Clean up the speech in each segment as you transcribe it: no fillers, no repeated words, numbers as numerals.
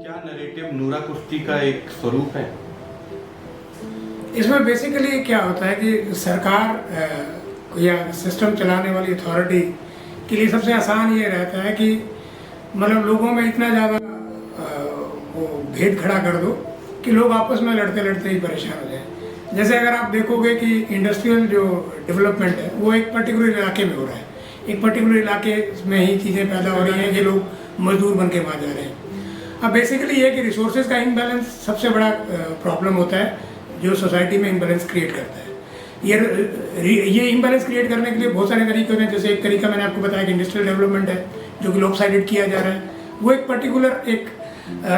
क्या नैरेटिव नूरा कुश्ती का एक स्वरूप है? इसमें बेसिकली क्या होता है कि सरकार या सिस्टम चलाने वाली अथॉरिटी के लिए सबसे आसान ये रहता है कि मतलब लोगों में इतना ज़्यादा वो भेद खड़ा कर दो कि लोग आपस में लड़ते लड़ते ही परेशान हो जाएं। जैसे अगर आप देखोगे कि इंडस्ट्रियल जो डेवलपमेंट है वो एक पर्टिकुलर इलाके में हो रहा है, एक पर्टिकुलर इलाके में ही चीज़ें पैदा हो रही हैं कि लोग मजदूर बन के वहाँ जा रहे हैं। अब बेसिकली ये कि रिसोर्सेज का इम्बैलेंस सबसे बड़ा प्रॉब्लम होता है जो सोसाइटी में इम्बैलेंस क्रिएट करता है। ये इम्बैलेंस क्रिएट करने के लिए बहुत सारे तरीके होते हैं। जैसे एक तरीका मैंने आपको बताया कि इंडस्ट्रियल डेवलपमेंट है जो कि लॉपसाइडेड किया जा रहा है, वो एक पर्टिकुलर एक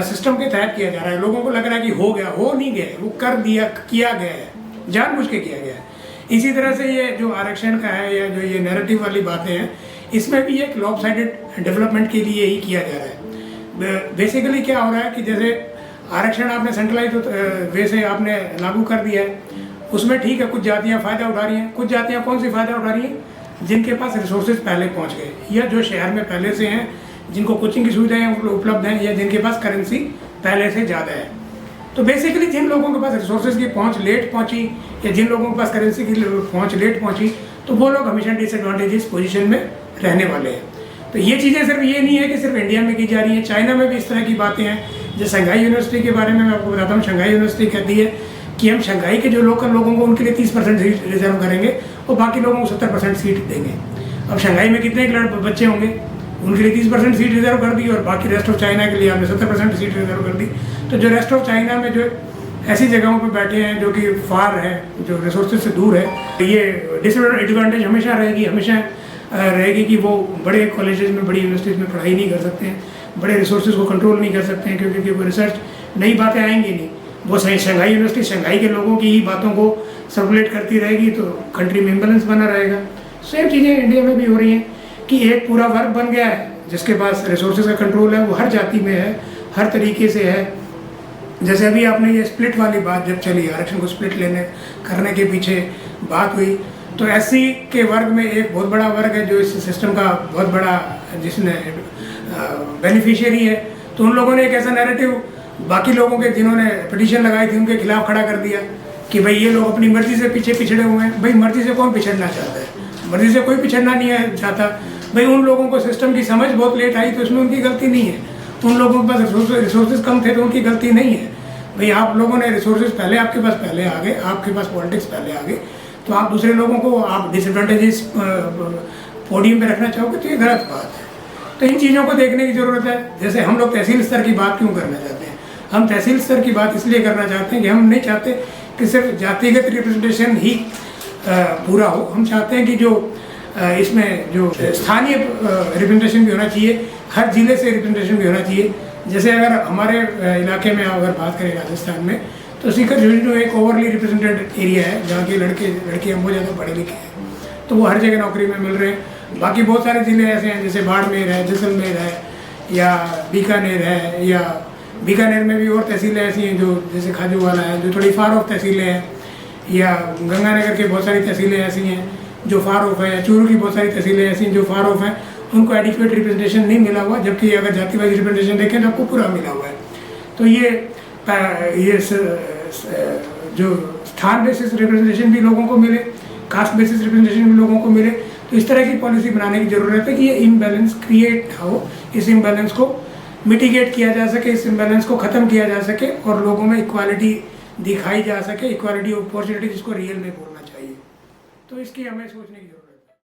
सिस्टम के तहत किया जा रहा है। लोगों को लग रहा है कि हो गया, हो नहीं गया, वो कर दिया, किया गया है, जानबूझ के किया गया है। इसी तरह से ये जो आरक्षण का है या जो ये नैरेटिव वाली बातें हैं, इसमें भी एक लॉपसाइडेड डेवलपमेंट के लिए ही किया जा रहा है। बेसिकली क्या हो रहा है कि जैसे आरक्षण आपने सेंट्रलाइज वे से आपने लागू कर दिया है, उसमें ठीक है कुछ जातियां फ़ायदा उठा रही हैं। कुछ जातियां कौन सी फ़ायदा उठा रही हैं? जिनके पास रिसोर्सेज पहले पहुंच गए या जो शहर में पहले से हैं, जिनको कोचिंग की सुविधाएं उपलब्ध हैं या जिनके पास करेंसी पहले से ज़्यादा है। तो बेसिकली जिन लोगों के पास रिसोर्सेज की पहुँच लेट पहुँची या जिन लोगों के पास करेंसी की पहुँच लेट पहुँची, तो वो लोग हमेशा डिसएडवांटेजेस पोजिशन में रहने वाले हैं। तो ये चीज़ें सिर्फ ये नहीं है कि सिर्फ इंडिया में की जा रही है, चाइना में भी इस तरह की बातें हैं। जैसे शंघाई यूनिवर्सिटी के बारे में मैं आपको बताता हूँ। शंघाई यूनिवर्सिटी कहती है कि हम शंघाई के जो लोकल लोगों को उनके लिए 30% सीट रिजर्व करेंगे और बाकी लोगों को 70% सीट देंगे। अब शंघाई में कितने बच्चे होंगे, उनके लिए 30% सीट रिजर्व कर दी और बाकी रेस्ट ऑफ चाइना के लिए हमने 70% सीट रिजर्व कर दी। तो जो रेस्ट ऑफ चाइना में जो ऐसी जगहों पर बैठे हैं जो कि फार है, जो रिसोर्सेज से दूर है, ये डिसएडवांटेज हमेशा रहेगी कि वो बड़े कॉलेजेस में, बड़ी यूनिवर्सिटीज़ में पढ़ाई नहीं कर सकते हैं, बड़े रिसोर्सेज को कंट्रोल नहीं कर सकते हैं क्योंकि वो रिसर्च नई बातें आएंगी नहीं। वो शंघाई यूनिवर्सिटी शंघाई के लोगों की ही बातों को सर्कुलेट करती रहेगी तो कंट्री में इम्बैलेंस बना रहेगा। सेम चीज़ें इंडिया में भी हो रही हैं कि एक पूरा वर्ग बन गया है जिसके पास रिसोर्सेज का कंट्रोल है, वो हर जाति में है, हर तरीके से है। जैसे अभी आपने ये स्प्लिट वाली बात जब चली, आरक्षण को स्प्लिट करने के पीछे बात हुई, तो एससी के वर्ग में एक बहुत बड़ा वर्ग है जो इस सिस्टम का बहुत बड़ा जिसने बेनिफिशियरी है। तो उन लोगों ने एक ऐसा नैरेटिव बाकी लोगों के जिन्होंने पिटीशन लगाई थी उनके खिलाफ खड़ा कर दिया कि भाई ये लोग अपनी मर्जी से पीछे पिछड़े हुए हैं। भाई मर्जी से कौन पिछड़ना चाहता है? मर्जी से कोई पिछड़ना नहीं है चाहता। भाई उन लोगों को सिस्टम की समझ बहुत लेट आई तो उसमें उनकी गलती नहीं है। उन लोगों के पास रिसोर्सेज कम थे तो उनकी गलती नहीं है। भाई आप लोगों ने रिसोर्सेज पहले आपके पास पहले आ गए, आपके पास पॉलिटिक्स पहले आ गए, तो आप दूसरे लोगों को आप डिसएडवांटेजेस पोडियम पे रखना चाहोगे तो ये गलत बात है। तो इन चीज़ों को देखने की ज़रूरत है। जैसे हम लोग तहसील स्तर की बात क्यों करना चाहते हैं? हम तहसील स्तर की बात इसलिए करना चाहते हैं कि हम नहीं चाहते कि सिर्फ जातिगत रिप्रेजेंटेशन ही पूरा हो। हम चाहते हैं कि जो इसमें जो स्थानीय रिप्रेजेंटेशन भी होना चाहिए, हर जिले से रिप्रेजेंटेशन भी होना चाहिए। जैसे अगर हमारे इलाके में अगर बात करें राजस्थान में, तो सीकर झुंझुनू एक ओवरली रिप्रेजेंटेड एरिया है जहाँ के लड़कियाँ बहुत ज़्यादा पढ़े लिखे हैं, तो वो हर जगह नौकरी में मिल रहे हैं। बाकी बहुत सारे ज़िले ऐसे हैं जैसे बाड़मेर है, जैसलमेर है या बीकानेर है, या बीकानेर में भी और तहसीलें ऐसी हैं जो जैसे खाजूवाला है जो थोड़ी फार ऑफ तहसीलें हैं, या गंगानगर के बहुत सारी तहसीलें ऐसी हैं जो फार ऑफ है, या चूरू की बहुत सारी तहसीलें ऐसी हैं जो फार ऑफ हैं। उनको एडिक्वेट रिप्रेजेंटेशन नहीं मिला हुआ, जबकि अगर जाति वाइज रिप्रेजेंटेशन देखें तो आपको पूरा मिला हुआ है। तो ये जो स्थान बेसिस रिप्रेजेंटेशन भी लोगों को मिले, कास्ट बेसिस रिप्रेजेंटेशन भी लोगों को मिले। तो इस तरह की पॉलिसी बनाने की ज़रूरत है कि ये इम्बैलेंस क्रिएट हो, इस इम्बैलेंस को मिटिगेट किया जा सके, इस इम्बैलेंस को ख़त्म किया जा सके और लोगों में इक्वालिटी दिखाई जा सके, इक्वालिटी ऑफ अपॉर्चुनिटी जिसको रियल में बोलना चाहिए। तो इसकी हमें सोचने की ज़रूरत है।